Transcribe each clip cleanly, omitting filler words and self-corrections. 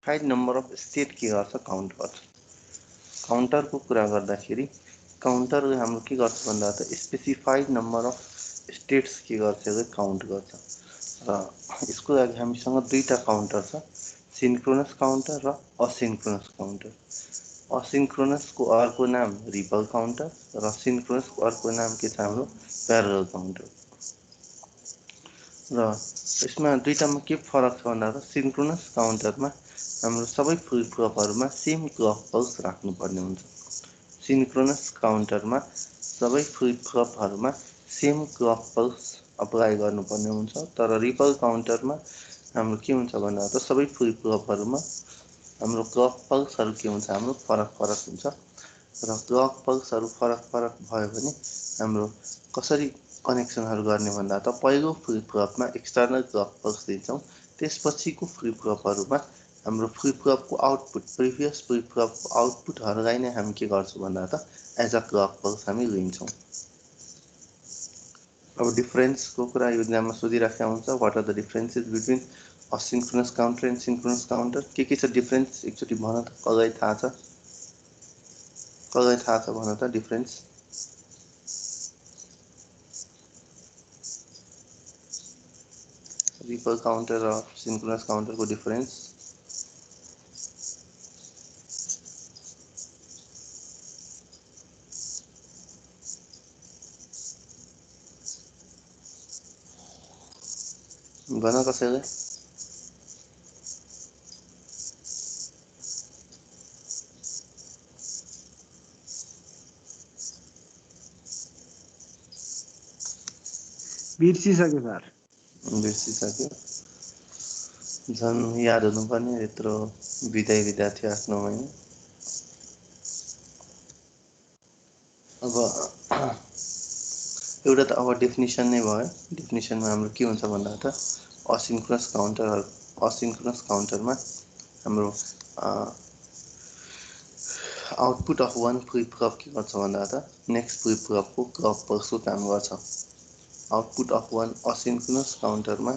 High number of state के गर्छ count गर्छ। काउन्टरको कुरा गर्दाखेरि काउन्टर हाम्रो के गर्छ भन्दा त स्पेसिफाइड नम्बर अफ स्टेट्स के गर्छ काउन्ट गर्छ। र यसको लागि हामीसँग दुईटा काउन्टर छ, सिन्क्रोनस काउन्टर र असिन्क्रोनस काउन्टर। असिन्क्रोनसको अर्को नाम रिपल काउन्टर र सिन्क्रोनसको अर्को नाम के छ हाम्रो प्यारलल काउन्टर। र यसमा दुईटामा के फरक छ भन्दा त सिन्क्रोनस काउन्टरमा हाम्रो सबै फ्लिप फ्लपहरूमा सेम क्लक पल्स राख्नुपर्ने हुन्छ। सिन्क्रोनस काउन्टरमा सबै फ्लिप फ्लपहरूमा सेम क्लक पल्स अप्लाई गर्नुपर्ने हुन्छ। तर रिपल काउन्टरमा हाम्रो के हुन्छ भन्दा त सबै फ्लिप फ्लपहरूमा हाम्रो क्लक पल्सहरू के हुन्छ हाम्रो फरक फरक हुन्छ। र क्लक पल्सहरू फरक फरक भयो भने हाम्रो कसरी कनेक्सनहरू गर्ने भन्दा त पहिलो फ्लिप फ्लपमा एक्सटर्नल क्लक पल्स दिन्छौँ, त्यसपछिको फ्लिप फ्लपहरूमा हाम्रो फ्लिप फ्लपको आउटपुट प्रिभियस फ्लिप फ्लपको आउटपुटहरूलाई नै हामी के गर्छौँ भन्दा त एज अ क्लक पल्स हामी लिन्छौँ। अब डिफरेन्सको कुरा यो इक्जाममा सोधिराखेको हुन्छ, what are the differences between asynchronous counter and synchronous counter. के छ डिफरेन्स एकचोटि भन त, कसलाई थाहा छ? कसलाई थाहा छ भन त डिफरेन्स? रिपल काउन्टर र सिन्क्रोनस काउन्टरको डिफरेन्स भन कसैले? बिर्सिसक्यो सर। बिर्सिसक्यो। झन् याद हुनुपर्ने यत्रो विद्यार्थी आफ्नो होइन। अब एउटा त अब डेफिनेसन नै भयो। डेफिनेसनमा हाम्रो के हुन्छ भन्दा त असिन्क्रोनस काउन्टरमा हाम्रो output of one flip flop के गर्छ भन्दा त नेक्स्ट फ्लिप फ्लपको क्लक पल्सको काम गर्छ। आउटपुट अफ वान असिन्क्रोनस काउन्टरमा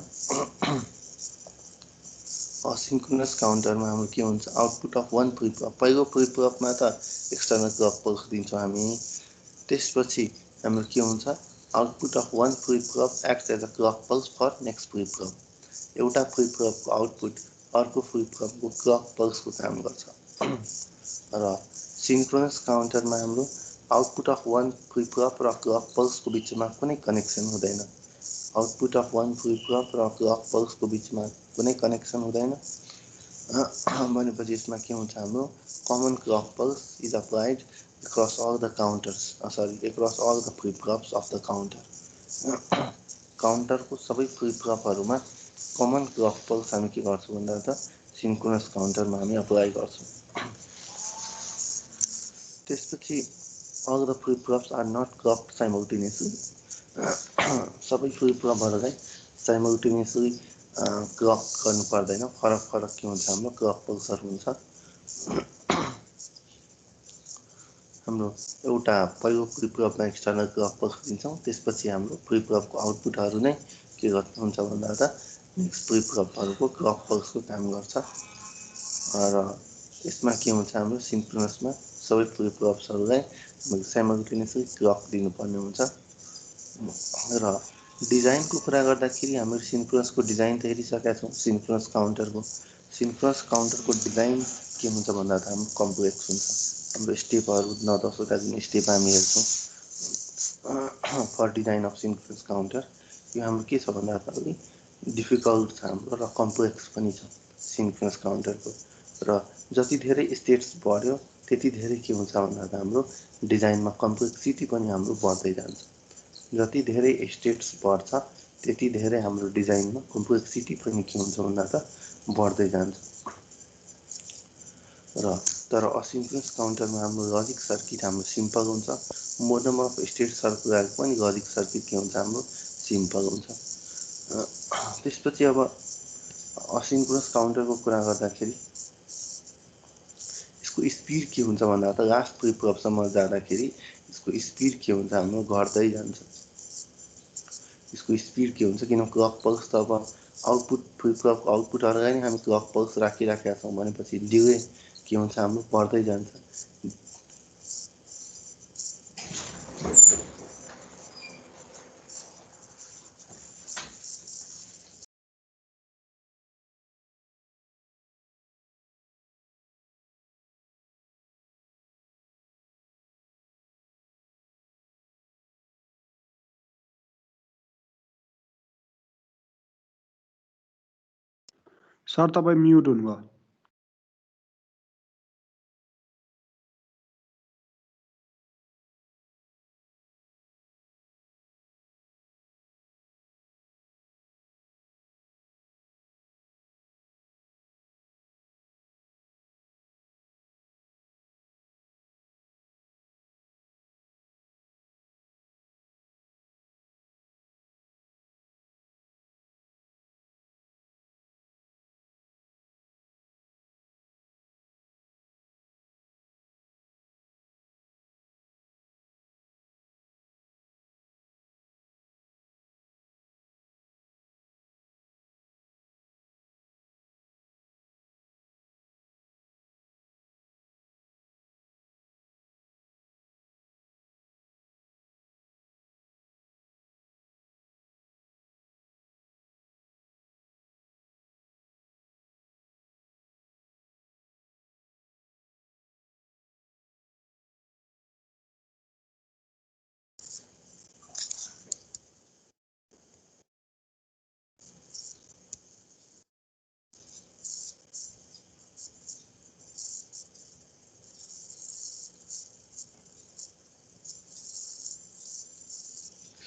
हाम्रो के हुन्छ, output of one flip flop पहिलो फ्लिप फ्लपमा त एक्सटर्नल क्लक पल्स दिन्छौँ हामी, त्यसपछि हाम्रो के हुन्छ output of one flip flop act as a clock pulse for next flip flop. एउटा फ्लिप फ्लपको आउटपुट अर्को फ्लिप फ्लपको क्लक पल्सको काम गर्छ। र सिन्क्रोनस काउन्टरमा हाम्रो output of one flip flop र क्लक पल्सको बिचमा कुनै कनेक्सन हुँदैन। Output of one flip flop र क्लक पल्सको बिचमा कुनै कनेक्सन हुँदैन। भनेपछि यसमा के हुन्छ हाम्रो common clock pulse is applied across all the counters, across all the flip flops of the counter। काउन्टरको सबै फ्लिप फ्लपहरूमा कमन क्लक पल्स हामी के गर्छौँ भन्दा त सिन्क्रोनस काउन्टरमा हामी अप्लाई गर्छौँ। त्यसपछि all the flip flops are not clocked simultaneously। सबै फ्लिप फ्लपहरूलाई साइमल्टेनियसली क्लक गर्नु पर्दैन, फरक फरक के हुन्छ हाम्रो क्लक पल्सहरू हुन्छ। हाम्रो एउटा पहिलो फ्लिप फ्लपमा एक्सटर्नल क्लक पल्स दिन्छौँ, त्यसपछि हाम्रो फ्लिप फ्लपको आउटपुटहरू नै के हुन्छ भन्दा त नेक्स्ट फ्लिप फ्लपहरूको क्लक पल्सको काम गर्छ। र यसमा के हुन्छ हाम्रो सिन्क्रोनसमा सबै फ्लिप फ्लप्सहरूलाई साइमल्टेनियसली क्लक दिनुपर्ने हुन्छ। र डिजाइनको कुरा गर्दाखेरि हाम्रो सिन्क्रोनसको डिजाइन त हेरिसकेका छौँ। सिन्क्रोनस काउन्टरको डिजाइन के हुन्छ भन्दा त हाम्रो कम्प्लेक्स हुन्छ। हाम्रो स्टेपहरू 9-10वटा जुन स्टेप हामी हेर्छौँ for design of synchronous counter, यो हाम्रो के छ भन्दा त अलिक डिफिकल्ट छ हाम्रो र कम्प्लेक्स पनि छ सिन्क्रोनस काउन्टरको। र जति धेरै स्टेट्स बढ्यो त्यति धेरै के हुन्छ भन्दा त हाम्रो डिजाइनमा कम्प्लेक्सिटी पनि हाम्रो बढ्दै जान्छ। जति धेरै स्टेट्स बढ्छ त्यति धेरै हाम्रो डिजाइनमा कम्प्लेक्सिटी पनि के हुन्छ भन्दा त बढ्दै जान्छ। र तर असिन्क्रोनस काउन्टरमा हाम्रो लजिक सर्किट हाम्रो सिम्पल हुन्छ। मोर नम्बर अफ स्टेट्सहरूको लागि पनि लजिक सर्किट के हुन्छ हाम्रो सिम्पल हुन्छ। त्यसपछि अब असिन्क्रोनस काउन्टरको कुरा गर्दाखेरि यसको स्पिड के हुन्छ भन्दा त लास्ट फ्लिप फ्लपसम्म जाँदाखेरि यसको स्पिड के हुन्छ हाम्रो घट्दै जान्छ। यसको स्पिड के हुन्छ किन क्लक पल्स त अब आउटपुट फ्लिप फ्लपको आउटपुट अगाडि नै हामी क्लक पल्स राखिराखेका छौँ भनेपछि डिले के हुन्छ हाम्रो बढ्दै जान्छ। सर तपाईँ म्युट हुनुभयो।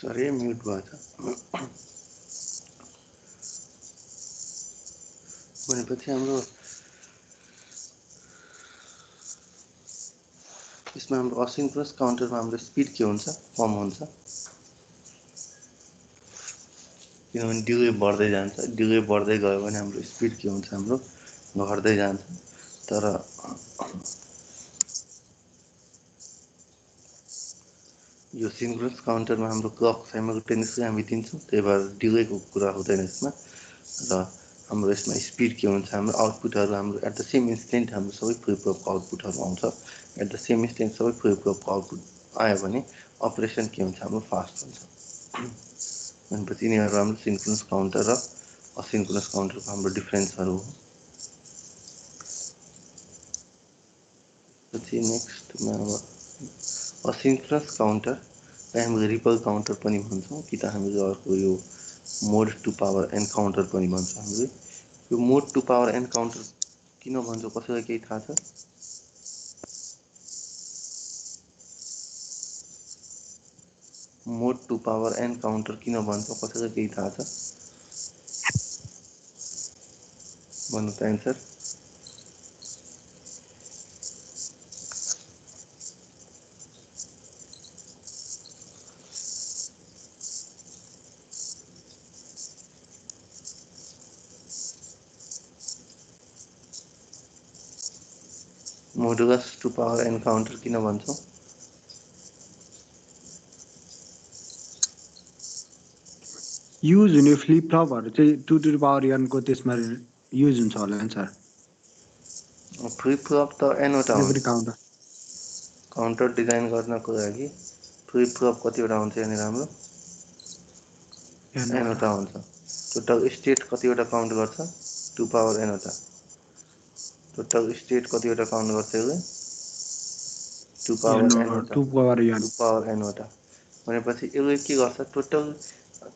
सरी म्युट भयो त। भनेपछि हाम्रो यसमा हाम्रो असिन्क्रोनस काउन्टरमा हाम्रो स्पिड के हुन्छ, कम हुन्छ, किनभने डिले बढ्दै जान्छ। डिले बढ्दै गयो भने हाम्रो स्पिड के हुन्छ, हाम्रो घट्दै जान्छ। तर यो सिन्क्रोनस काउन्टरमा हाम्रो क्लक साइमल्टेनियसली हामी दिन्छौँ, त्यही भएर डिलेको कुरा हुँदैन यसमा। र हाम्रो यसमा स्पिड के हुन्छ, हाम्रो आउटपुटहरू हाम्रो एट द सेम इन्स्टेन्ट हाम्रो सबै फ्लिप फ्लपको आउटपुटहरू आउँछ। एट द सेम इन्स्टेन्ट सबै फ्लिप फ्लपको आउटपुट आयो भने अपरेसन के हुन्छ, हाम्रो फास्ट हुन्छ। भनेपछि यिनीहरू हाम्रो सिन्क्रोनस काउन्टर र असिन्क्रोनस काउन्टरको हाम्रो डिफ्रेन्सहरू हो। पछि नेक्स्टमा अब असिन्क्रोनस काउन्टर हामीले रिपल काउन्टर पनि भन्छौँ, कि त हामीले अर्को यो mod two power n counter पनि भन्छौँ। हामीले यो mod two power n counter किन भन्छौँ, कसैलाई केही थाहा छ? Mod two power n counter किन भन्छौँ, कसैलाई केही थाहा छ? भन्नु त answer. Modulus two power n counter किन भन्छौँ? युज हुने फ्लिप फ्लपहरू चाहिँ 2 टु द पावर n को त्यसमा युज हुन्छ होला नि सर। फ्लिप फ्लप त एनवटा एभ्री हुन्छ। काउन्टर डिजाइन गर्नको लागि फ्लिप फ्लप कतिवटा हुन्छ यहाँनिर हाम्रो? एनवटा हुन्छ। टोटल स्टेट कतिवटा काउन्ट गर्छ? 2 पावर एनवटा। टोटल स्टेट कतिवटा काउन्ट गर्छ यसले? 2 पावर एनवटा। 2 पावर n 2 पावर एनवटा। भनेपछि यसले के गर्छ, टोटल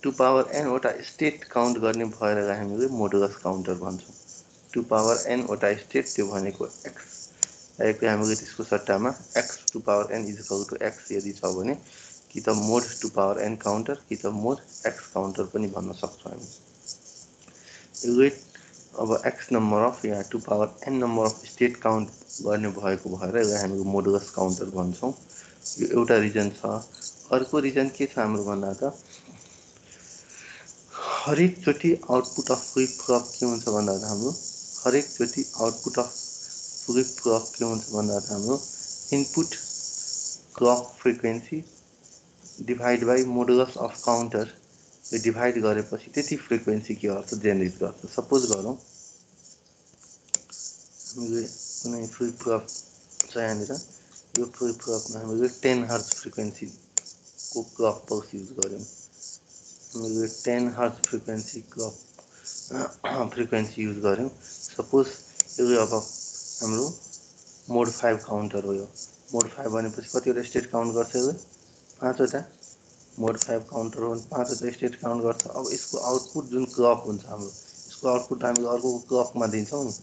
2 पावर एनवटा स्टेट काउन्ट गर्ने भएर हामीले मोडुलस काउन्टर भन्छौँ। 2 पावर एनवटा स्टेट, त्यो भनेको एक्स, हामीले त्यसको सट्टामा x to power n equal to x यदि छ भने कि त mod two power n counter कि त मोड एक्स काउन्टर पनि भन्न सक्छौँ हामी। यसले अब एक्स नम्बर अफ या 2 power n number of state count गर्ने भएको भएर यसलाई हामीले मोडुलस काउन्टर भन्छौँ। यो एउटा रिजन छ। अर्को रिजन के छ हाम्रो भन्दा त हरेकचोटि आउटपुट अफ फ्लिप फ्लप के हुन्छ भन्दा त हाम्रो हरेकचोटि आउटपुट अफ फ्लिप फ्लप के हुन्छ भन्दा त हाम्रो input clock frequency divide by modulus of counter यो डिभाइड गरेपछि त्यति फ्रिक्वेन्सी के गर्छ जेनेरेट गर्छ। सपोज गरौँ हामीले कुनै फ्लिप फ्लप छ यहाँनिर, यो फ्लिप फ्लपमा हामीले 10 हर्ज फ्रिक्वेन्सीको क्लक पल्स युज गऱ्यौँ। हामीले 10 हर्ज फ्रिक्वेन्सी युज गऱ्यौँ। सपोज यो अब हाम्रो मोड 5 काउन्टर हो। यो मोड 5 भनेपछि कतिवटा स्टेट काउन्ट गर्छ? यो 5वटा मोड 5 काउन्टर हो भने 5वटा स्टेट काउन्ट गर्छ। अब यसको आउटपुट जुन क्लक हुन्छ हाम्रो, यसको आउटपुट हामीले अर्को क्लकमा दिन्छौँ नि,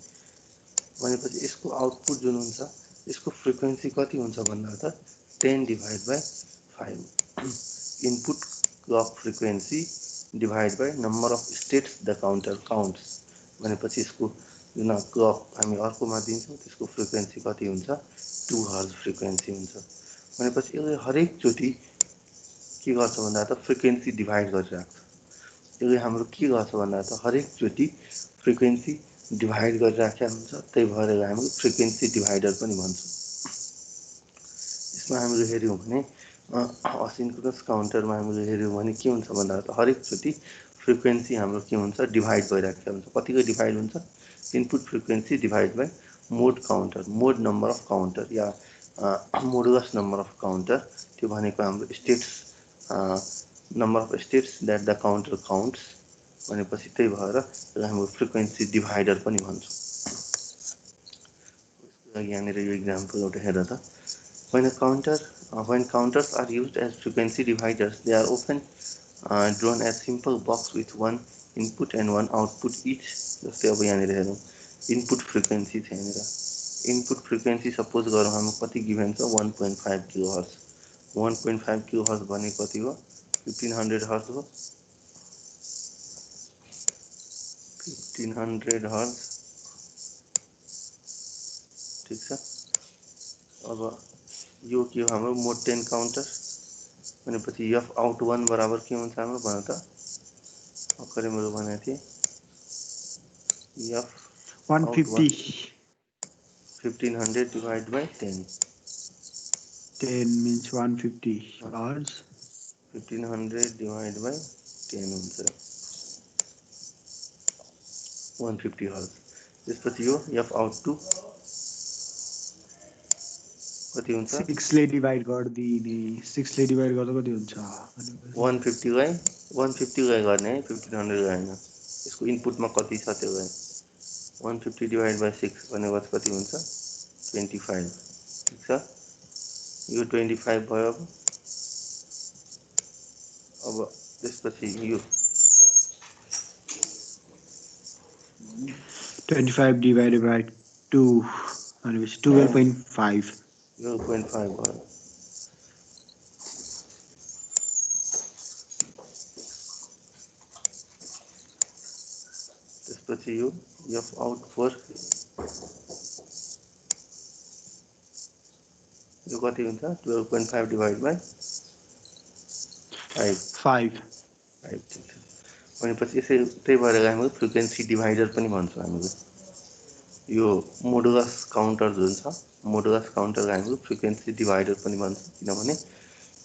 भनेपछि यसको आउटपुट जुन हुन्छ यसको फ्रिक्वेन्सी कति हुन्छ भन्दा त 10 divide by 5 input clock frequency divide by number of states the counter counts, भनेपछि यसको जुन क्लक हामी अर्कोमा दिन्छौँ त्यसको फ्रिक्वेन्सी कति हुन्छ? 2 हर्ज फ्रिक्वेन्सी हुन्छ। भनेपछि यसले हरेकचोटि के गर्छ भन्दा त फ्रिक्वेन्सी डिभाइड गरिराख्छ। यसले हाम्रो के गर्छ भन्दा त हरेकचोटि फ्रिक्वेन्सी डिभाइड गरिराखेका हुन्छ। त्यही भएर हामी फ्रिक्वेन्सी डिभाइडर पनि भन्छौँ। यसमा हामीले हेऱ्यौँ भने असिन्क्रोनस काउन्टरमा हामीले हेऱ्यौँ भने के हुन्छ भन्दा त हरेकचोटि फ्रिक्वेन्सी हाम्रो के हुन्छ? डिभाइड भइराखेको हुन्छ। कतिको डिभाइड हुन्छ? Input frequency divide by mode counter, mode number of counter yeah modulus number of counter, त्यो भनेको हाम्रो states number of states that the counter counts, भनेपछि त्यही भएर हाम्रो फ्रिक्वेन्सी डिभाइडर पनि भन्छौँ। यसको लागि यहाँनिर यो इक्जाम्पल एउटा हेर त। When counters are used as frequency dividers, they are often drawn as simple box with one input and one output each. जस्तै अब यहाँनिर हेरौँ इनपुट फ्रिक्वेन्सी छ यहाँनिर। इनपुट फ्रिक्वेन्सी सपोज गरौँ हाम्रो कति गिभन छ? 1.5 किलोहर्ज। 1.5 किलोहर्ज भनेको कति हो? 1500 हर्ज हो। 1500 हर्ज, ठिक छ। अब यो के हो? हाम्रो मोड 10 काउन्टर भनेपछि एफ आउट 1 बराबर के हुन्छ हाम्रो? भन त, भर्खरै मैले भनेको थिएँ F 150 1500 divide by 10 means 150 hours. 1500 divide by 10 हुन्छ 150 हर्ज। त्यसपछि यो एफ आउट 2 कति हुन्छ? 6 ले डिवाइड गरिदिने, 6 ले डिवाइड गर्दा कति हुन्छ? 150 लाई 150 लाई गर्ने है, 1500 होइन। यसको इनपुटमा कति छ त्यसलाई 150 डिवाइड बाई 6 भनेको कति हुन्छ? 25, ठिक छ। यो 25 भयो। अब त्यसपछि यो 25 divided by 2 भनेपछि 12.5 0.5 भयो। त्यसपछि यो एफ आउट 4 यो कति हुन्छ? 12.5 डिवाइड बाई 5 ठिक छ। भनेपछि यसै त्यही भएर हामी फ्रिक्वेन्सी डिभाइडर पनि भन्छौँ हामीले। यो मोडुलस काउन्टर जुन छ, मोडुलस काउन्टरलाई हामी फ्रिक्वेन्सी डिभाइडर पनि भन्छौँ। किनभने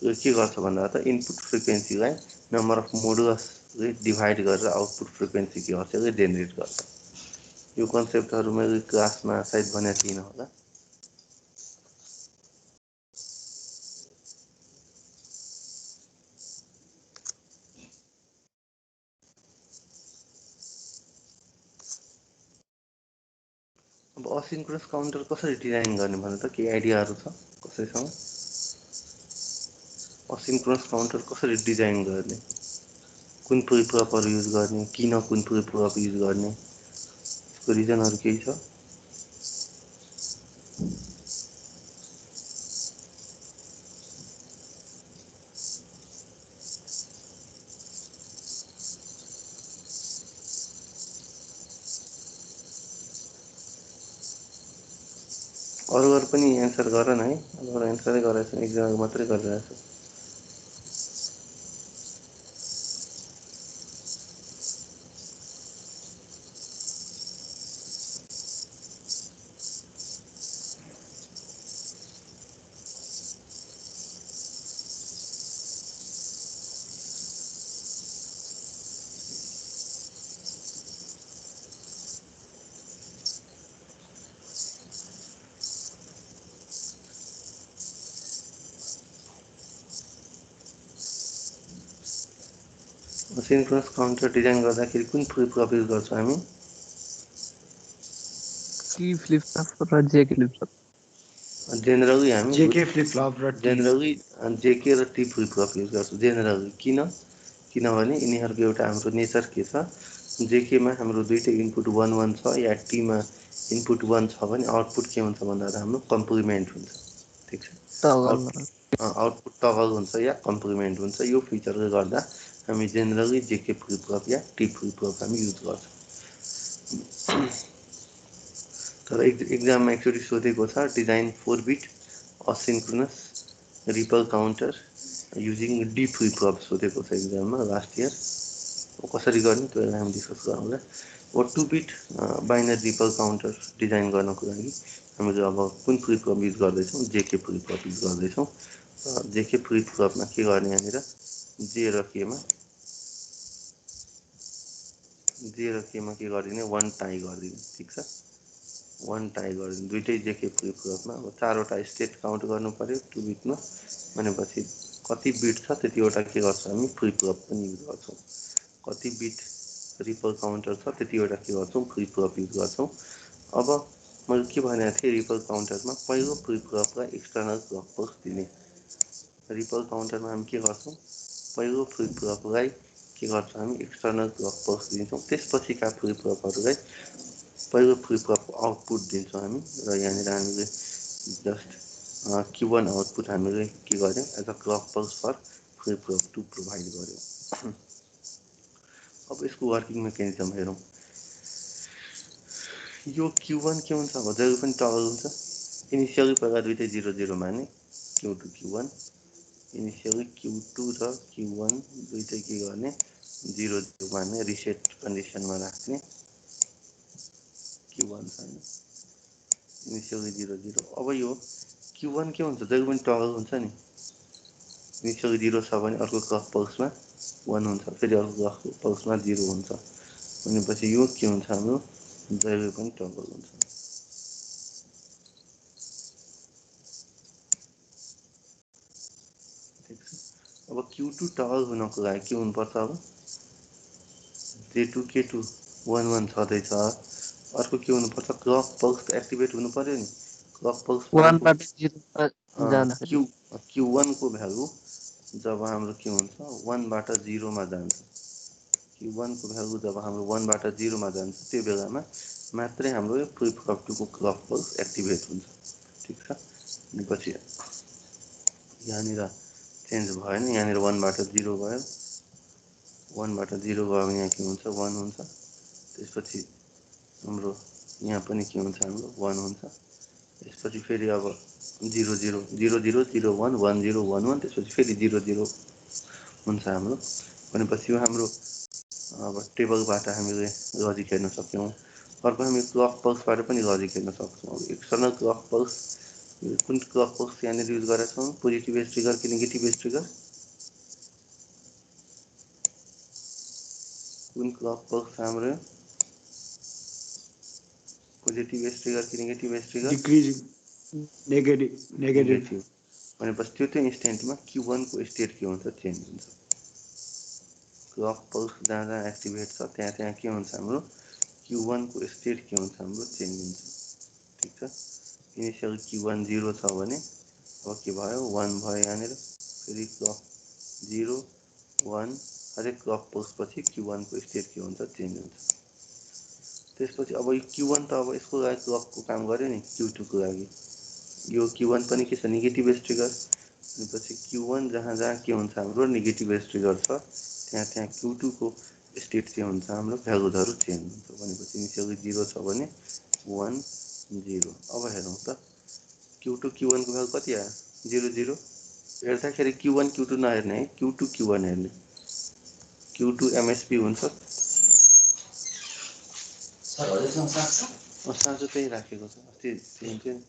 यो के गर्छ भन्दा त इनपुट फ्रिक्वेन्सीलाई नम्बर अफ मोडुलसले डिभाइड गरेर आउटपुट फ्रिक्वेन्सी के गर्छ? यसले जेनेरेट गर्छ। यो कन्सेप्टहरू मैले क्लासमा सायद भनेको थिइनँ होला। अब असिन्क्रोनस काउन्टर कसरी डिजाइन गर्ने भने त केही आइडियाहरू छ कसैसँग? असिन्क्रोनस काउन्टर कसरी डिजाइन गर्ने, कुन फ्लिप फ्लपहरू युज गर्ने, किन कुन फ्लिप फ्लप युज गर्ने, यसको रिजनहरू केही छ? अरूहरू पनि एन्सर गर न है। अरूहरू एन्सरै गरेछ, एकजना मात्रै गरिरहेछ। सिन्क्रोनस काउन्टर डिजाइन गर्दाखेरि कुन फ्लिप फ्लप युज गर्छौँ हामी? टी फ्लिप फ्लप र जेके फ्लिप फ्लप। जेनरली हामी जेके फ्लिप फ्लप र जेनरली जेके र टी फ्लिप फ्लप युज गर्छौँ जेनरली। किनभने यिनीहरूको एउटा हाम्रो नेचर के छ, जेकेमा हाम्रो दुईटै इनपुट 1 1 छ या टीमा इनपुट 1 छ भने आउटपुट के हुन्छ भन्दा हाम्रो कम्प्लिमेन्ट हुन्छ। ठिक छ, आउटपुट टगल हुन्छ या कम्प्लिमेन्ट हुन्छ। यो फिचरले गर्दा हामी जेनरली जेके फ्लिप फ्लप या टी फ्लिप फ्लप हामी युज गर्छौँ। तर एक्जाममा एकचोटि सोधेको छ design 4 bit asynchronous ripple counter using D flip flop सोधेको छ एक्जाममा लास्ट इयर। कसरी गर्ने त्यो हामी डिस्कस गरौँला। 2 beet binary ripple counter design गर्नको लागि हामीले अब कुन फ्लिप फ्लप युज गर्दैछौँ? जेके फ्लिप फ्लप युज गर्दैछौँ। जेके फ्लिप फ्लपमा के गर्ने यहाँनिर जे र केमा के गरिदिने 1 टाई गरिदिने। ठिक छ, 1 टाई गरिदिने दुईटै जेके फ्लिप फ्लपमा। अब 4वटा स्टेट काउन्ट गर्नु पर्यो 2 बिटमा भनेपछि कति बिट छ त्यतिवटा के गर्छौँ हामी फ्लिप फ्लप पनि युज गर्छौँ। कति बिट रिपल काउन्टर छ त्यतिवटा के गर्छौँ फ्लिप फ्लप युज गर्छौँ। अब मैले के भनेको थिएँ, रिपल काउन्टरमा पहिलो फ्लिप फ्लपलाई एक्सटर्नल क्लक पल्स दिने। रिपल काउन्टरमा हामी के गर्छौँ, पहिलो फ्लिप फ्लपलाई के गर्छौँ हामी एक्सटर्नल क्लक पल्स दिन्छौँ। त्यसपछिका फ्लिप फ्लपहरूलाई पहिलो फ्लिप फ्लपको आउटपुट दिन्छौँ हामी। र यहाँनिर हामीले जस्ट Q1 आउटपुट हामीले के गर्यौँ as a clock pulse for flip flop 2 provide गर्यौँ। अब यसको वर्किङ मेकानिजम हेरौँ। यो Q1 के हुन्छ अब जहिले पनि टगल हुन्छ। इनिसियली पहिला दुईटै 0 0 माने Q2 Q1, इनिसियली Q2 र Q1 दुईटै के गर्ने 0 0 माने रिसेट कन्डिसनमा राख्ने। Q1 छैन, इनिसियली 0 0। अब यो Q1 के हुन्छ जहिले पनि टगल हुन्छ नि। इनिसियली 0 छ भने अर्को क्लक पल्समा 1 हुन्छ, फेरि अर्को क्लक पल्समा 0 हुन्छ भनेपछि यो के हुन्छ हाम्रो जहिले पनि टगल हुन्छ। अब Q2 टगल हुनको लागि के हुनुपर्छ? अब J2 K2 1 1 छँदैछ। अर्को के हुनुपर्छ, क्लक पल्स एक्टिभेट हुनु पर्यो नि। क्लक पल्स Q1 को भ्यालु जब हाम्रो के हुन्छ 1 बाट 0 मा जान्छ। Q1 को भ्यालु जब हाम्रो 1 बाट 0 मा जान्छ त्यो बेलामा मात्रै हाम्रो फ्लिप फ्लप 2 को क्लक पल्स एक्टिभेट हुन्छ। ठिक छ, पछि यहाँनिर चेन्ज भएन, यहाँनिर 1 बाट 0 भयो। 1 बाट 0 गयो भने यहाँ के हुन्छ 1 हुन्छ। त्यसपछि हाम्रो यहाँ पनि के हुन्छ हाम्रो 1 हुन्छ। त्यसपछि फेरि अब 0 0 0 0 0 1 1 0 1 1 त्यसपछि फेरि 0 0 हुन्छ हाम्रो। भनेपछि यो हाम्रो अब टेबलबाट हामीले लजिक हेर्न सक्छौँ। अर्को हामी क्लक पल्सबाट पनि लजिक हेर्न सक्छौँ। एक्सटर्नल क्लक पल्स कुन क्लक पल्स यहाँनिर युज गरेका छौँ, पोजिटिभ एज ट्रिगर कि नेगेटिभ एज ट्रिगर? कुन क्लक पल्स हाम्रो पोजिटिभ एज ट्रिगर कि नेगेटिभ एज ट्रिगर? नेगेटिभ भनेपछि त्यो इन्स्टेन्टमा Q1 को स्टेट के हुन्छ चेन्ज हुन्छ। क्लक पल्स जहाँ एक्टिभेट छ त्यहाँ के हुन्छ हाम्रो Q1 को स्टेट के हुन्छ हाम्रो चेन्ज हुन्छ। ठिक छ, इनिसियल Q1 0 छ भने अब के भयो 1 भयो यहाँनिर। फेरि क्लक 0 1 हरेक क्लक पल्स पछि Q1 को स्टेट के हुन्छ चेन्ज हुन्छ। त्यसपछि अब यो Q1 त अब यसको लागि क्लकको काम गर्यो नि Q2 को लागि। यो Q1 पनि के छ नेगेटिभ एज ट्रिगर। भनेपछि Q1 जहाँ के हुन्छ हाम्रो नेगेटिभ एज ट्रिगर छ त्यहाँ Q2 को स्टेट के हुन्छ हाम्रो भ्यालुजहरू चेन्ज हुन्छ। भनेपछि इनिसियली 0 छ भने 1 0। अब हेरौँ त Q2 Q1 को भ्यालु कति आयो 0 0। हेर्दाखेरि Q1 Q2 नहेर्ने है, Q2 Q1 हेर्ने। Q2 MSB हुन्छ। साँझो त्यही राखेको छ, अस्ति हुन्थ्यो नि,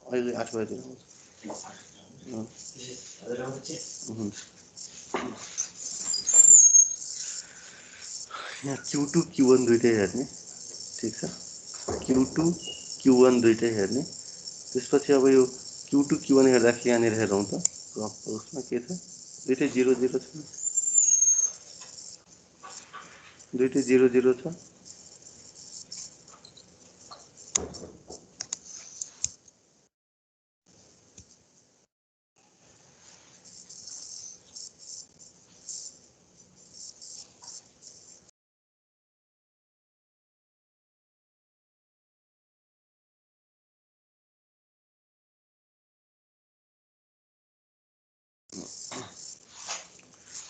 अहिले 8 बजी आउँछ। यहाँ Q2 Q1 दुइटै हेर्ने। ठिक छ, Q2 Q1 दुइटै हेर्ने। त्यसपछि अब यो Q2 Q1 हेर्दाखेरि यहाँनिर हेरौँ त क्लक पल्समा के छ दुइटै 0 0 छ। दुईटै 0 0 छ।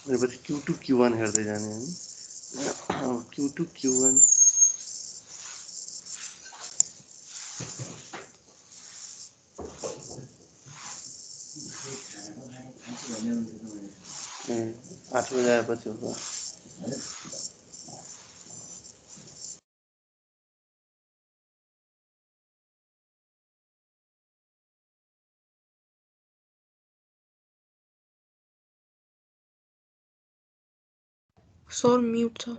भनेपछि Q2 Q1 हेर्दै जाने हामी। अब Q2 Q1 ए 8 बजे आएपछि होगा। सर म्यूट था।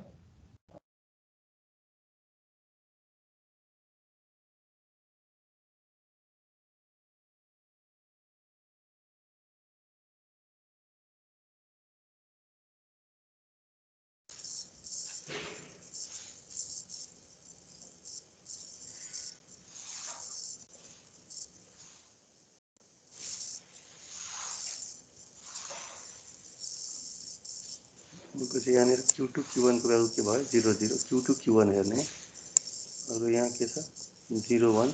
भनेपछि यहाँनिर Q2 Q1 को भ्यालु के भयो 0 0 Q2 Q1 हेर्ने। अरु यहाँ के छ 0 1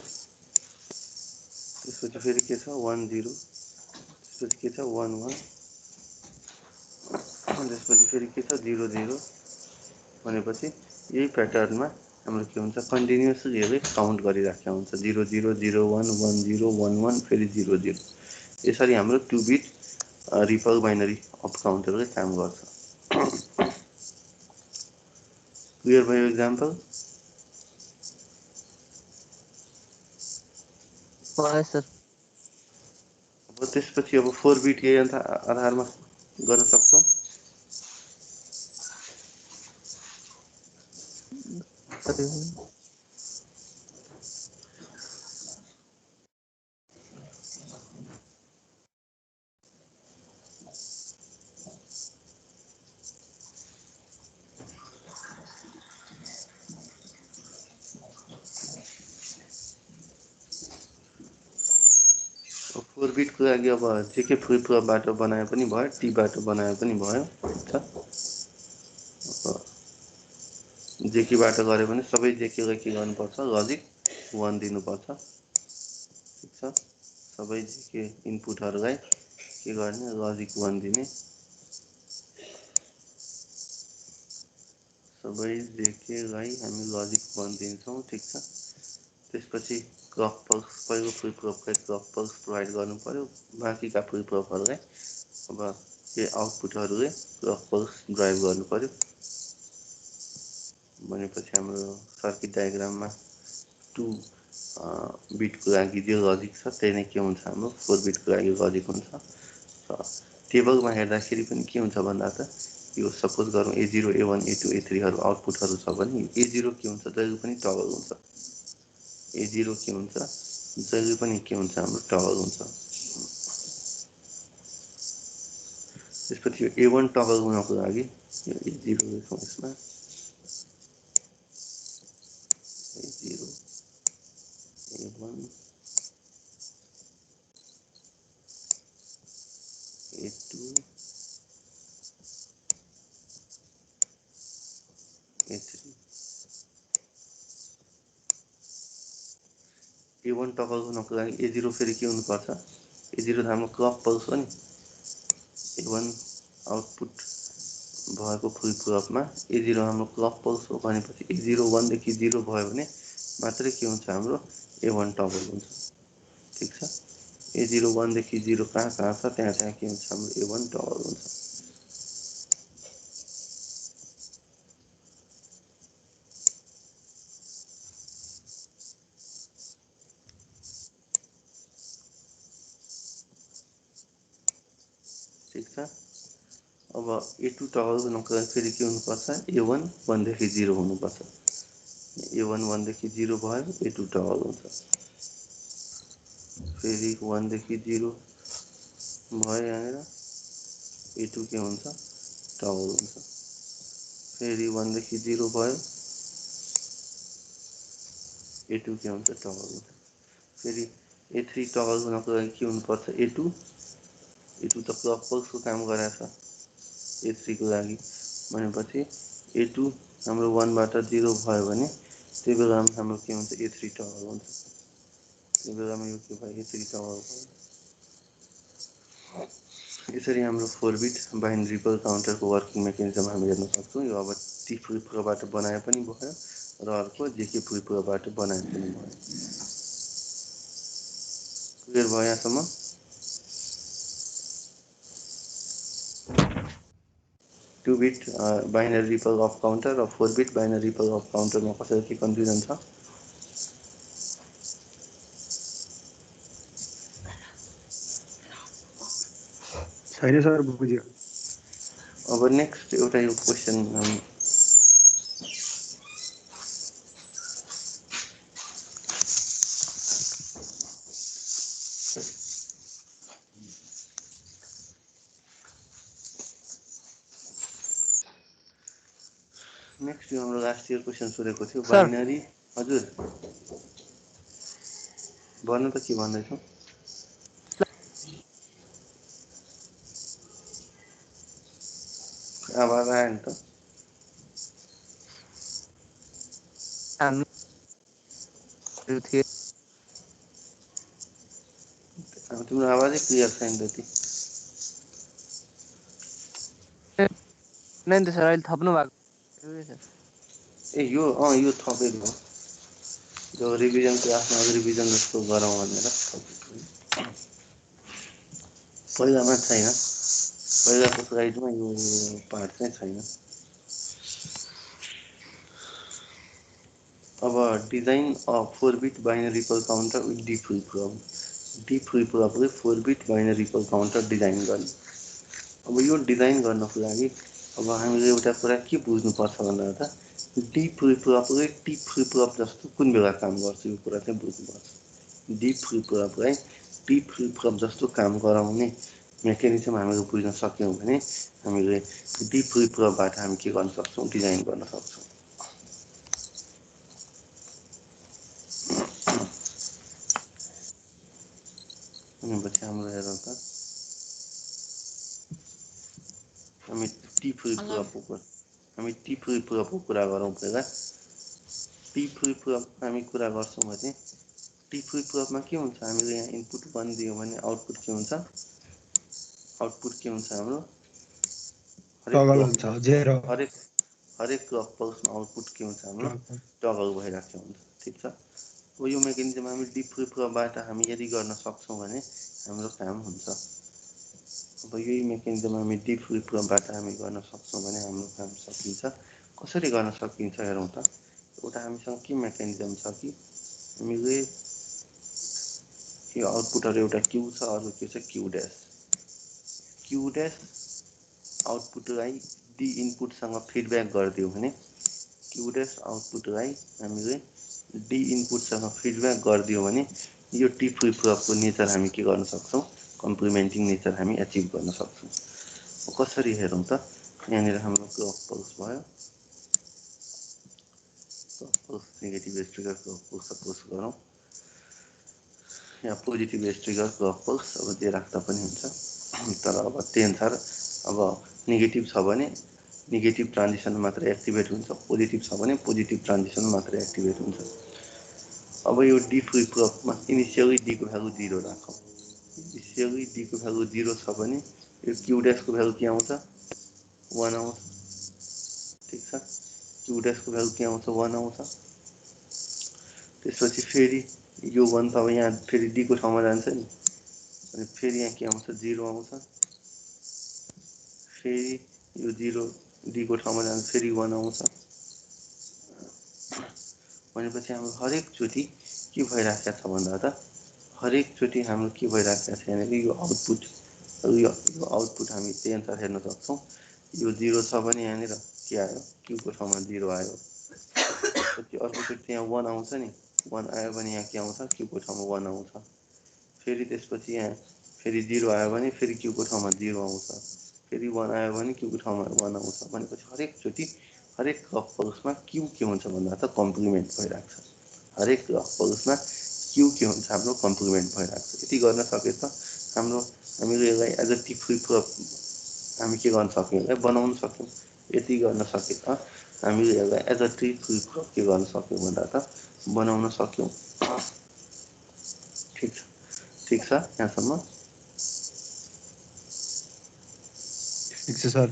त्यसपछि फेरि के छ 1 0 त्यसपछि के छ 1 1 त्यसपछि फेरि के छ 0 0 भनेपछि यही प्याटर्नमा हाम्रो के हुन्छ कन्टिन्युअसली हेर्दै काउन्ट गरिराखेको हुन्छ 0 0 0 1 1 0 1 1 फेरि 0 0 यसरी हाम्रो 2 बिट रिपल बाइनरी अप काउन्टरले काम गर्छ। क्लियर भयो एक्जाम्पल? भयो सर। अब त्यसपछि अब 4 बिट यही आधारमा गर्न सक्छौँ। सर 4 बिट को लागि अब जेके फ्लिप फ्लपबाट बनाए पनि भयो, टीबाट बनाए पनि भयो। जेकेबाट गरे भने सबै जेकेलाई के गर्नुपर्छ लजिक 1 दिनुपर्छ। ठीक छ, सबै जेके इनपुटहरूलाई के गर्ने लजिक 1 दिने। सबै जेकेलाई हामी लजिक 1 दिन्छौँ। ठीक छ, त्यसपछि क्लक पल्स पहिलो फ्लिप फ्लपलाई क्लक पल्स प्रोभाइड गर्नु पर्यो। बाँकीका फ्लिप फ्लपहरूलाई अब यो आउटपुटहरूले क्लक पल्स ड्राइभ गर्नु पर्यो। भनेपछि हाम्रो सर्किट डायग्राममा 2 बिटको लागि जो लजिक छ त्यही नै के हुन्छ हाम्रो 4 बिटको लागि लजिक हुन्छ। र टेबलमा हेर्दाखेरि पनि के हुन्छ भन्दा त यो सपोज गरौँ A0 A1 A2 A3 आउटपुटहरू छ भने A0 के हुन्छ जहिले पनि टगल हुन्छ। A0 के हुन्छ जहिले पनि के हुन्छ हाम्रो टगल हुन्छ। त्यसपछि यो A1 टगल हुनको लागि यो A0 लेखौँ यसमा A0 A1 A2 A3 A1 toggle हुनको लागि A0 फेरि के हुनुपर्छ A0 त हाम्रो क्लक पल्स हो नि। A1 आउटपुट भएको फ्लिप फ्लपमा A0 हाम्रो क्लक पल्स हो भनेपछि A0 1 देखि 0 भयो भने मात्रै के हुन्छ हाम्रो A1 टगल हुन्छ। ठीक छ, A0 1 देखि 0 कहाँ छ त्यहाँ के हुन्छ हाम्रो A1 टगल हुन्छ। ठीक छ, अब A2 टगल हुनको लागि फेरि के हुनुपर्छ A1 1 देखि 0 हुनुपर्छ। A1 1 देखि 0 भयो A2 टगल हुन्छ। फेरि 1 देखि 0 भयो यहाँनिर A2 के हुन्छ टगल हुन्छ। फेरि 1 देखि 0 भयो, A2 के हुन्छ टगल हुन्छ। फेरि A3 टगल हुनको लागि के हुनुपर्छ, A2 त क्लक पल्सको काम गरेको छ A3 को लागि, भनेपछि A2 हाम्रो 1 बाट 0 भयो भने त्यो बेलामा हाम्रो के हुन्छ, A3 टगल हुन्छ। त्यो बेलामा यो के भयो, A3 टगल भयो। यसरी हाम्रो 4 बिट बाइनरी रिपल काउन्टरको वर्किङ मेकानिजम हामी हेर्न सक्छौँ। यो अब टी फ्लिप फ्लपबाट बनाए पनि भयो र अर्को जेके फ्लिप फ्लपबाट बनाए पनि भयो। क्लियर भयो यहाँसम्म? 2 beet binary ripple of counter र 4 बिट बाइनरी रिपल अफ काउन्टरमा कसरी के कन्फ्युजन छ? छैन सर, बुझ्यो। अब नेक्स्ट एउटा यो क्वेसन नेक्स्ट यो हाम्रो लास्ट इयर क्वेसन सोधेको थियो बाइनरी। हजुर भन्नु त के भन्दैछौ? आवाज आयो नि त। तिम्रो आवाजै क्लियर छैन त्यति। नै त सर अहिले थप्नु भएको ए यो थपेको हो, यो रिभिजनको आफ्नो रिभिजन जस्तो गरौँ भनेर। पहिलामा छैन, पहिलाको स्लाइडमा यो पार्ट चाहिँ छैन। अब design of 4 bit binary ripple counter with D flip flop. D flip फ्लपले 4 bit binary ripple counter design गर्ने। अब यो डिजाइन गर्नको लागि अब हामीले एउटा कुरा के बुझ्नुपर्छ भन्दा डी फ्लिप फ्लपले टी फ्लिप फ्लप जस्तो कुन बेला काम गर्छ, यो कुरा चाहिँ बुझ्नुपर्छ। डी फ्लिप फ्लपलाई टी फ्लिप फ्लप जस्तो काम गराउने मेकानिजम हामीले बुझ्न सक्यौँ भने हामीले डी फ्लिप फ्लपबाट हामी के गर्न सक्छौँ, डिजाइन गर्न सक्छौँ। भनेपछि हाम्रो हेरौँ त, हामी टी फ्लिप फ्लपको कुरा गरौँ पहिला। टी फ्लिप फ्लप हामी कुरा गर्छौँ भने टी फ्लिप फ्लपमा के हुन्छ, हामीले यहाँ इनपुट 1 दियौँ भने आउटपुट के हुन्छ, हाम्रो हरेक क्लक पल्समा आउटपुट के हुन्छ, हाम्रो टगल भइरहेको हुन्छ। ठिक छ। अब यो मेकानिजम हामी डी फ्लिप फ्लपबाट हामी यदि गर्न सक्छौँ भने हाम्रो काम हुन्छ। अब यही मेकानिजम हामी डी फ्लिप फ्लपबाट हामी गर्न सक्छौँ भने हाम्रो काम सकिन्छ। कसरी गर्न सकिन्छ हेरौँ त। एउटा हामीसँग के मेकानिजम छ कि हामीले यो आउटपुटहरू एउटा क्यू छ, अरू के छ क्यू ड्यास। क्यू ड्यास आउटपुटलाई डी इनपुटसँग फिडब्याक गरिदियो भने क्यू ड्यास आउटपुटलाई हामीले डी इनपुटसँग फिडब्याक गरिदियो भने यो टी फ्लिप फ्लपको नेचर हामी के गर्न सक्छौँ, कम्प्लिमेन्टिङ नेचर हामी एचिभ गर्न सक्छौँ। कसरी हेरौँ त, यहाँनिर हाम्रो क्लक पल्स भयो, clock pulse negative edge trigger clock pulse suppose गरौँ, या positive edge trigger clock pulse, अब जे राख्दा पनि हुन्छ। तर अब त्यही अनुसार अब नेगेटिभ छ भने नेगेटिभ ट्रान्जिसन मात्र एक्टिभेट हुन्छ, पोजिटिभ छ भने पोजिटिभ ट्रान्जिसन मात्र एक्टिभेट हुन्छ। अब यो डी फ्लिप फ्लपमा इनिसियली डीको भ्यालु 0 राखौँ। इनिसियली डीको भ्यालु 0 छ भने यो क्यू ड्यासको भ्यालु के आउँछ, 1 आउँछ। ठिक छ। क्यू ड्यासको भ्यालु के आउँछ, 1 आउँछ। त्यसपछि फेरि यो 1 त अब यहाँ फेरि डीको ठाउँमा जान्छ नि, अनि फेरि यहाँ के आउँछ, 0 आउँछ। फेरि यो 0 डीको ठाउँमा जान्छ, फेरि 1 आउँछ। भनेपछि हाम्रो हरेकचोटि के भइराखेको छ भन्दा त हरेकचोटि हाम्रो के भइराखेको छ भने यो आउटपुट हामी त्यही अनुसार हेर्न सक्छौँ। यो 0 छ भने यहाँनिर के आयो, क्यूको ठाउँमा 0 आयो। त्यसपछि अर्कोचोटि यहाँ 1 आउँछ नि, 1 आयो भने यहाँ के आउँछ, क्यूको ठाउँमा 1 आउँछ। फेरि त्यसपछि यहाँ फेरि 0 आयो भने फेरि क्यूको ठाउँमा 0 आउँछ। फेरि 1 आयो भने क्यूको ठाउँमा 1 आउँछ। भनेपछि हरेक क्लक पल्समा क्यू के हुन्छ भन्दा त कम्प्लिमेन्ट भइरहेको छ। हरेक क्लक पल्समा क्यू के हुन्छ हाम्रो कम्प्लिमेन्ट भइरहेको छ। यति गर्न सकेछ हाम्रो हामीले यसलाई as a T flip flop हामी के गर्न सक्यौँ, यसलाई बनाउन सक्यौँ। यति गर्न सकेछ हामीले यसलाई as a T flip flop के गर्न सक्यौँ भन्दा त बनाउन सक्यौँ। ठिक छ यहाँसम्म। ठिक छ सर।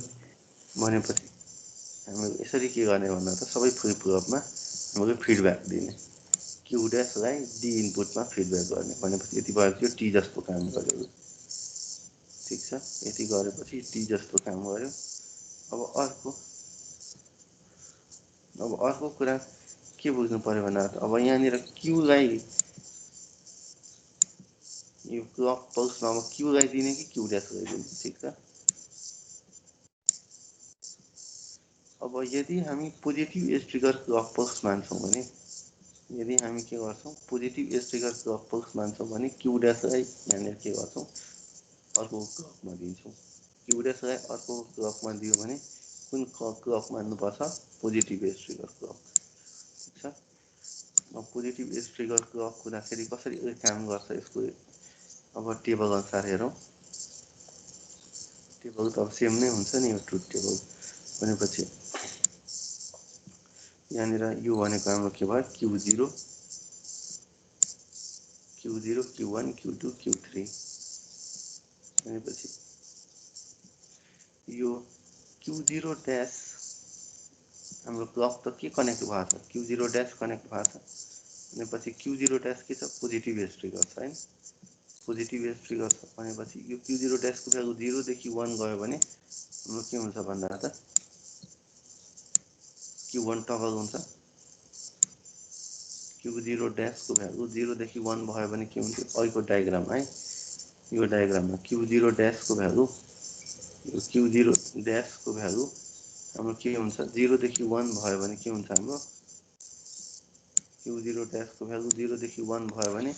भनेपछि हामीले यसरी के गर्ने भन्दा त सबै फ्लिप फ्लपमा हामीले फिडब्याक दिने, क्यू ड्यासलाई डी इनपुटमा फिडब्याक गर्ने। भनेपछि यति भएपछि यो टी जस्तो काम गर्यो। ठिक छ, यति गरेपछि टी जस्तो काम गर्यो। अब अर्को कुरा के बुझ्नु पर्यो भन्दा त अब यहाँनिर क्यूलाई यो क्लक पल्समा अब क्यूलाई दिने कि क्यू ड्यासलाई दिने। ठिक छ, अब यदि हामी positive edge trigger clock pulse मान्छौँ भने, यदि हामी के गर्छौँ positive edge trigger clock pulse मान्छौँ भने क्यू ड्यासलाई यहाँनिर के गर्छौँ अर्को क्लकमा दिन्छौँ। क्यू ड्यासलाई अर्को क्लकमा दियो भने कुन क्लक मान्नुपर्छ, पोजिटिभ एज ट्रिगर क्लक। ठिक छ, पोजिटिभ एज ट्रिगर क्लक हुँदाखेरि कसरी काम गर्छ यसको अब टेबल अनुसार हेरौँ। टेबल त अब सेम नै हुन्छ नि, यो ट्रुथ टेबल भनेपछि यहाँनिर यो भनेको हाम्रो के भयो Q0 Q1 Q2 Q3 भनेपछि यो Q0 ड्यास हाम्रो क्लक त के कनेक्ट भएको छ, Q0 ड्यास कनेक्ट भएको छ भनेपछि Q0 ड्यास के छ पोजिटिभ एज ट्रिगर छ हैन। पोजिटिभ एज ट्रिगर छ भनेपछि यो Q0 ड्यासको भ्यालु 0 देखि 1 गयो भने हाम्रो के हुन्छ भन्दा त Q1 टगल हुन्छ। Q0 ड्यासको भ्यालु 0 देखि 1 भयो भने के हुन्छ, अहिलेको डायग्राम है, यो डायग्राममा Q0 ड्यासको भ्यालु हाम्रो के हुन्छ 0 देखि 1 भयो भने के हुन्छ हाम्रो Q0 ड्यासको भ्यालु 0 देखि 1 भयो भने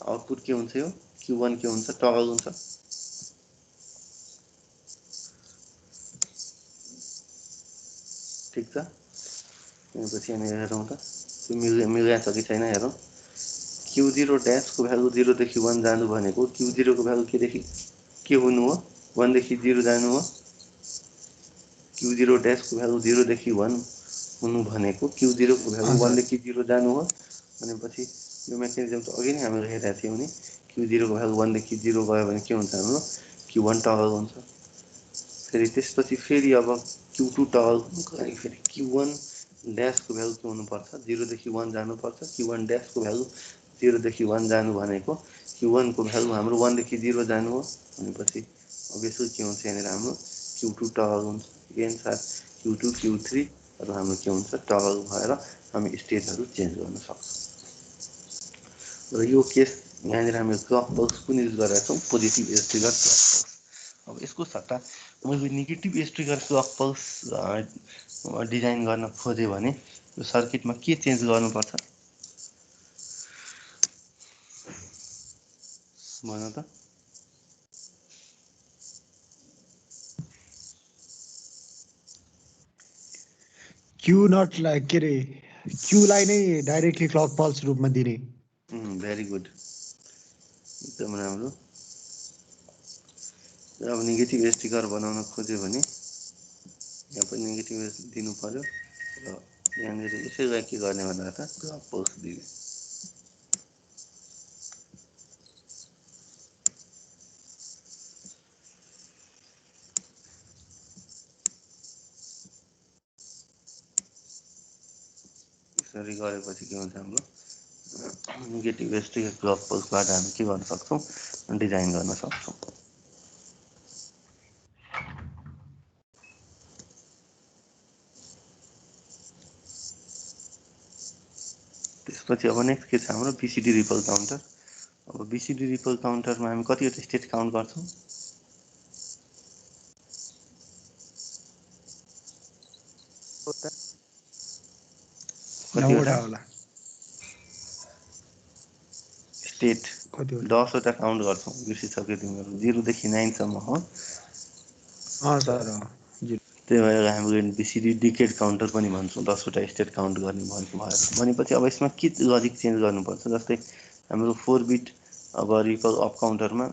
आउटपुट के हुन्छ, यो Q1 के हुन्छ टगल हुन्छ। ठिक छ, त्यसपछि यहाँनिर हेरौँ त त्यो मिलेछ कि छैन हेरौँ। Q0 ड्यासको भ्यालु 0 देखि 1 जानु भनेको Q0 को भ्यालु के हुनु हो 1 देखि 0 जानु हो। Q0 ड्यासको भ्यालु 0 देखि 1 हुनु भनेको Q0 को भ्यालु 1 देखि 0 जानु हो भनेपछि यो मेकानिजम त अघि नै हामीले हेरेका थियौँ नि। Q0 को भ्यालु 1 देखि 0 गयो भने के हुन्छ हाम्रो Q1 टगल हुन्छ। फेरि त्यसपछि फेरि अब Q2 टगल लागि फेरि Q1 ड्यासको भ्यालु के हुनुपर्छ 0 देखि 1 जानुपर्छ। Q1 ड्यासको भ्यालु 0 देखि 1 जानु भनेको Q1 को भ्यालु हाम्रो 1 देखि 0 जानु हो भनेपछि अभियसली के हुन्छ यहाँनिर हाम्रो Q2 टगल हुन्छ। एगेन साथ Q2 Q3 र हाम्रो के हुन्छ टगल भएर हामी स्टेटहरू चेन्ज गर्न सक्छौँ। र यो केस यहाँनिर हामी क्लक पल्स कुन युज गरेका छौँ positive edge trigger clock pulse. अब यसको सट्टा मैले negative edge trigger clock pulse design गर्न खोजेँ भने यो सर्किटमा के चेन्ज गर्नुपर्छ भन त। क्यू नट के अरे क्यूलाई नै डाइरेक्टली क्लक पल्स रूपमा दिने। भेरी गुड, एकदम राम्रो। अब नेगेटिभ एज ट्रिगर बनाउन खोज्यो भने यहाँ पनि नेगेटिभ एज दिनु पर्यो र यहाँनिर यसैलाई के गर्ने भन्दा त क्लक पल्स दिने। यसरी गरेपछि के हुन्छ हाम्रो नेगेटिभ एज ट्रिगर क्लक पल्सबाट हामी के गर्न सक्छौँ डिजाइन गर्न सक्छौँ। त्यसपछि अब नेक्स्ट के छ हाम्रो बीसीडी रिपल काउन्टर। अब बीसीडी रिपल काउन्टरमा हामी कतिवटा स्टेट काउन्ट गर्छौँ, कतिवटा स्टेट 10वटा काउन्ट गर्छौँ। बिर्सिसक्यो तिमीहरू 0 देखि 9 सम्म हो। सर त्यही भएर हामीले बिसिडी डिकेड काउन्टर पनि भन्छौँ, 10वटा स्टेट काउन्ट गर्ने भन्नु भयो भनेपछि अब यसमा के लजिक चेन्ज गर्नुपर्छ। जस्तै हाम्रो 4 बिट अब रिकल अप काउन्टरमा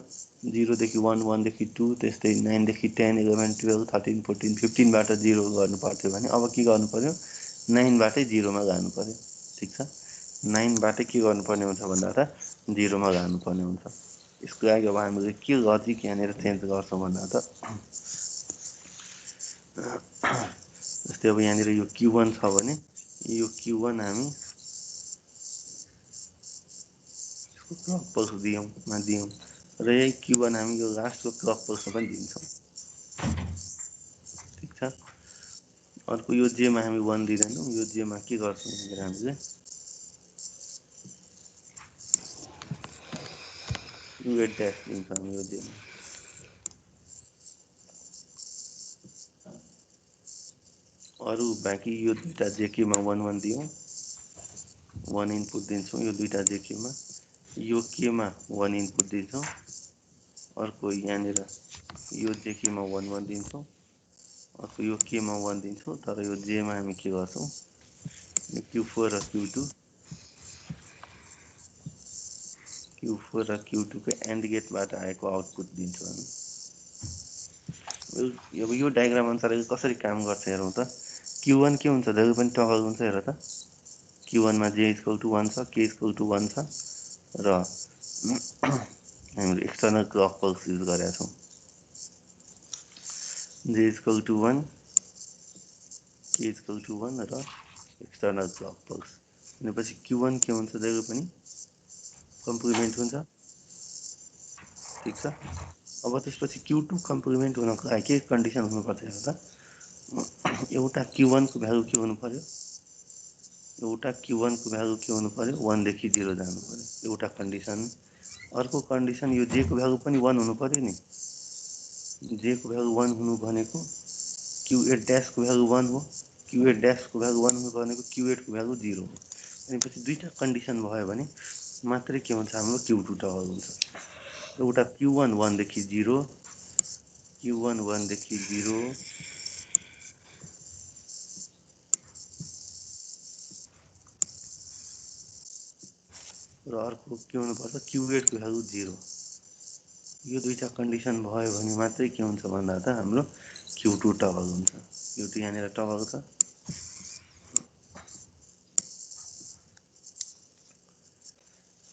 0 देखि 1, 1 देखि 2, त्यस्तै 9 देखि 10, 11, 12, 13, 14, 15 बाट 0 गर्नु पर्थ्यो भने अब के गर्नु पर्यो, 9 बाटै 0 मा जानु पर्यो। ठिक छ, 9 बाटै के गर्नुपर्ने हुन्छ भन्दा त 0 मा जानुपर्ने हुन्छ। यसको लागि अब हामीले के लजिक यहाँनिर चेन्ज गर्छौँ भन्दा त जस्तै अब यहाँनिर यो Q1 छ भने यो Q1 हामी क्लक पल्स दियौँ र यही Q1 हामी यो लास्टको क्लक पल्समा पनि दिन्छौँ। ठिक छ, अर्को यो जेमा हामी 1 दिँदैनौँ, यो जेमा के गर्छौँ भनेर हामीले Q8 ड्यास दिन्छौँ हामी यो जेमा। अरू बाँकी यो दुईटा जेकेमा 1 1 दियौँ, 1 इनपुट दिन्छौँ यो दुईटा जेकेमा, यो केमा 1 इनपुट दिन्छौँ, अर्को यहाँनिर यो जेकेमा 1 1 दिन्छौँ, अर्को यो केमा 1 दिन्छौँ। तर यो जेमा हामी के गर्छौँ, यो Q4 र Q2 को एन्ड गेटबाट आएको आउटपुट दिन्छौँ हामी। अब यो डायग्राम अनुसार कसरी काम गर्छ हेरौँ त। Q1 के हुन्छ, जहिले पनि टगल हुन्छ। हेर त, Q1 मा J = 1 छ, K = 1 छ र हामीले एक्सटर्नल क्लक पल्स युज गरेका छौँ। J = 1, K = 1 र एक्सटर्नल क्लक पल्स भनेपछि Q1 के हुन्छ, जहिले पनि कम्प्लिमेन्ट हुन्छ। ठिक छ, अब त्यसपछि Q2 कम्प्लिमेन्ट हुनको लागि के कन्डिसन हुनुपर्छ हेर त। एउटा Q1 को भ्यालु के हुनु पर्यो, एउटा Q1 को भ्यालु के हुनु पर्यो, 1 देखि 0 जानु पर्यो, एउटा कन्डिसन। अर्को कन्डिसन यो J को भ्यालु पनि 1 हुनु पर्यो नि। J को भ्यालु 1 हुनु भनेको Q8 ड्यास को भ्यालु 1 हो, Q8 ड्यास को भ्यालु 1 हुनु भनेको Q8 को भ्यालु 0 हो। भनेपछि दुईटा कन्डिसन भयो भने मात्रै के हुन्छ, हाम्रो Q2 टगल हुन्छ। एउटा Q1 1 देखि 0, Q1 1 देखि 0 र अर्को के हुनुपर्छ, Q8 को भ्यालु 0। यो दुईटा कन्डिसन भयो भने मात्रै के हुन्छ भन्दा त हाम्रो Q2 टगल हुन्छ। Q2 यहाँनिर टगल छ।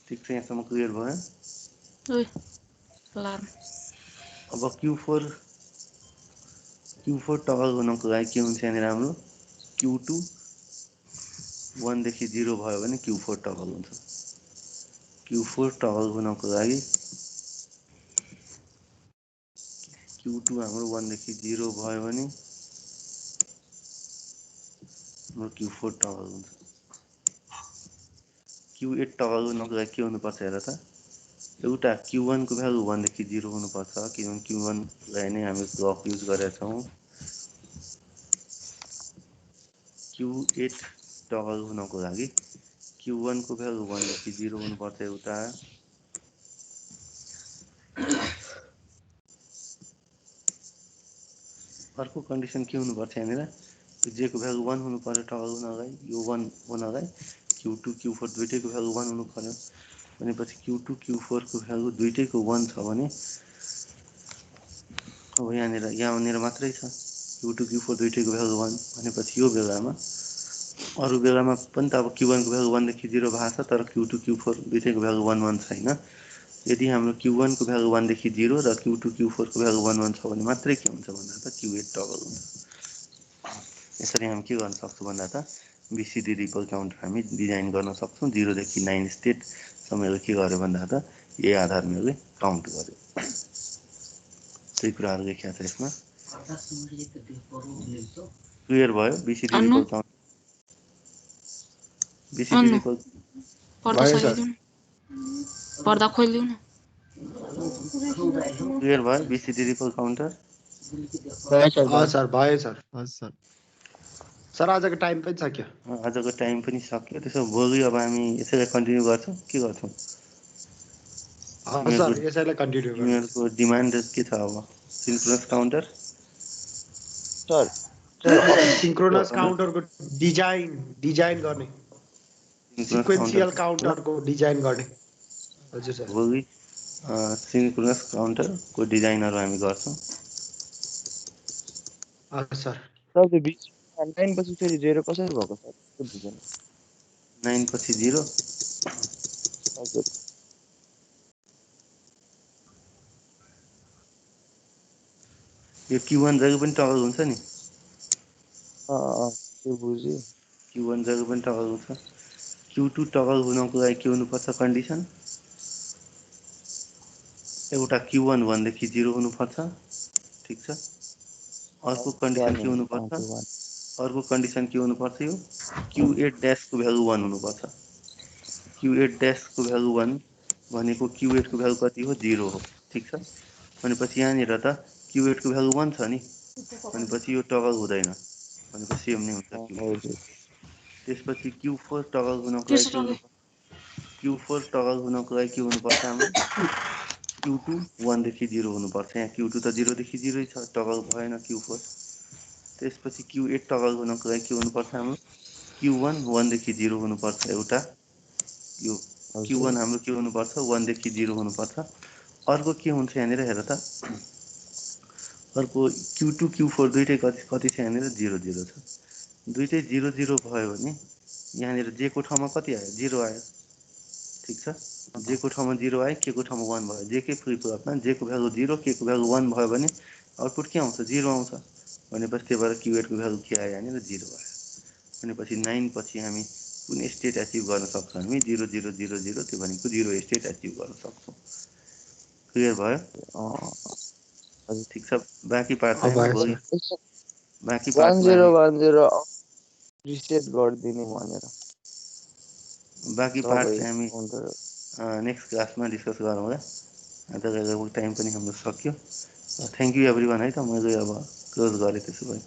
ठिक छ, यहाँसम्म क्लियर भयो। अब Q4 टगल हुनको लागि के हुन्छ, यहाँनिर हाम्रो Q2 1 देखि 0 भयो भने Q4 टगल हुन्छ। Q4 टगल हुनको लागि Q2 हाम्रो 1 देखि 0 भयो भने हाम्रो Q4 टगल हुन्छ। Q8 टगल हुनको लागि के हुनुपर्छ हेर त। एउटा Q1 को भ्यालु 1 देखि 0 हुनुपर्छ, किनभने Q1 लाई नै हामी क्लक युज गरेका छौँ। Q8 टगल हुनको लागि Q1 को भ्यालु 1 देखि 0 हुनुपर्छ एउटा। अर्को कन्डिसन के हुनुपर्छ, यहाँनिर J को भ्यालु 1 हुनु पर्यो टगल हुनलाई। यो 1 हुनलाई Q2 Q4 दुईटैको भ्यालु 1 हुनु पर्यो। भनेपछि Q2 Q4 को भ्यालु दुईटैको 1 छ भने अब यहाँनिर मात्रै छ Q2 Q4 दुईटैको भ्यालु 1 भनेपछि यो बेलामा, अरू बेलामा पनि त अब Q1 को भ्यालु 1 देखि 0 भएको छ, तर Q2 Q4 दुईटैको भ्यालु 1 1 छैन। यदि हाम्रो Q1 को भ्यालु 1 देखि 0 र Q2 Q4 को भ्यालु 1 1 छ भने मात्रै के हुन्छ भन्दा त Q8 टगल हुन्छ। यसरी हामी के गर्न सक्छौँ भन्दा त BCD रिपल काउन्टर हामी डिजाइन गर्न सक्छौँ। 0 देखि 9 स्टेटसम्म के गर्यो भन्दा त यही आधारमा काउन्ट गर्यो। त्यही कुराहरू लेखिया छ यसमा। क्लियर भयो BCD ripple counter. BCD ripple पर्दा खोलिदिउ न। क्लियर भयो BCD रिपल काउन्टर। सर भयो सर। सर आजको टाइम पनि सक्यो। आजको टाइम पनि सक्यो। त्यसो भोलि अब हामी यसैलाई कन्टिन्यू गर्छौँ, के गर्छौँ? सर यसैलाई कन्टिन्यू गर्नु। तिमीहरूको डिमान्ड के छ अब? सिन्क्रोनस काउन्टर सर सिंक्रोनस काउन्टरको डिजाइन गर्ने सिक्वेन्शियल काउन्टरको डिजाइन गर्ने हजुर सर हो कि सिन्क्रोनस काउन्टरको डिजाइनहरू हामी गर्छौँ हजुर सर सर त्यो बिचमा 9 पछि फेरि 0 कसरी भएको सर त्यो बुझेन 9 पछि 0 हजुर यो Q1 जहिले पनि टगल हुन्छ नि त्यो बुझ्यो Q1 जहिले पनि टगल हुन्छ Q2 टगल हुनको लागि के हुनुपर्छ कन्डिसन एउटा Q1 1 देखि 0 हुनुपर्छ ठीक छ अर्को कन्डिसन के हुनुपर्छ अर्को कन्डिसन के हुनुपर्छ यो Q8 ड्याश को भ्यालु 1 हुनुपर्छ Q8 ड्याश को भ्यालु 1 भनेको Q8 को भ्यालु कति हो 0 हो ठीक छ भनेपछि यहाँनिर त Q8 को भ्यालु 1 छ नि भनेपछि यो टगल हुँदैन भनेपछि सेम नै हुन्छ Q4 त्यसपछि Q4 टगल हुनको लागि के हुनुपर्छ Q4 टगल हुनको लागि के हुनुपर्छ हाम्रो Q2 1 देखि 0 हुनुपर्छ यहाँ Q2 त 0 देखि 0 छ टगल भएन Q4 त्यसपछि Q8 टगल हुनको लागि के हुनुपर्छ हाम्रो Q1 1 देखि 0 हुनुपर्छ एउटा यो Q1 हाम्रो के हुनुपर्छ 1 देखि 0 हुनुपर्छ अर्को के हुन्छ यहाँनिर हेर त अर्को Q2 Q4 दुईटै कति छ यहाँनिर 0 0 छ दुईटै 0 0 भयो भने यहाँनिर जे को ठाउँमा कति आयो 0 आयो ठीक छ जे को ठाउँमा 0 आयो के को ठाउँमा 1 भयो जे के फ्लिपफ्लपमा जे को भ्यालु 0 के को भ्यालु 1 भयो भने आउटपुट के आउँछ 0 आउँछ भनेपछि त्यही भएर Q8 को भ्यालु के आयो यहाँनिर 0 आयो भनेपछि 9 पछि हामी कुन स्टेट एचिभ गर्न सक्छौँ हामी 0 0 0 0 त्यो भनेको 0 स्टेट एचिभ गर्न सक्छौँ क्लियर भयो ठीक छ बाँकी पार्ट चाहिँ भोलि बाँकी पार्ट 1010 रिसेट गरिदिने भनेर बाँकी पार्ट चाहिँ हामी नेक्स्ट क्लासमा डिस्कस गरौँला आजको टाइम पनि हाम्रो सक्यो थ्याङ्क यू एभ्रिवान है त मैले अब क्लोज गरेँ त्यसो भए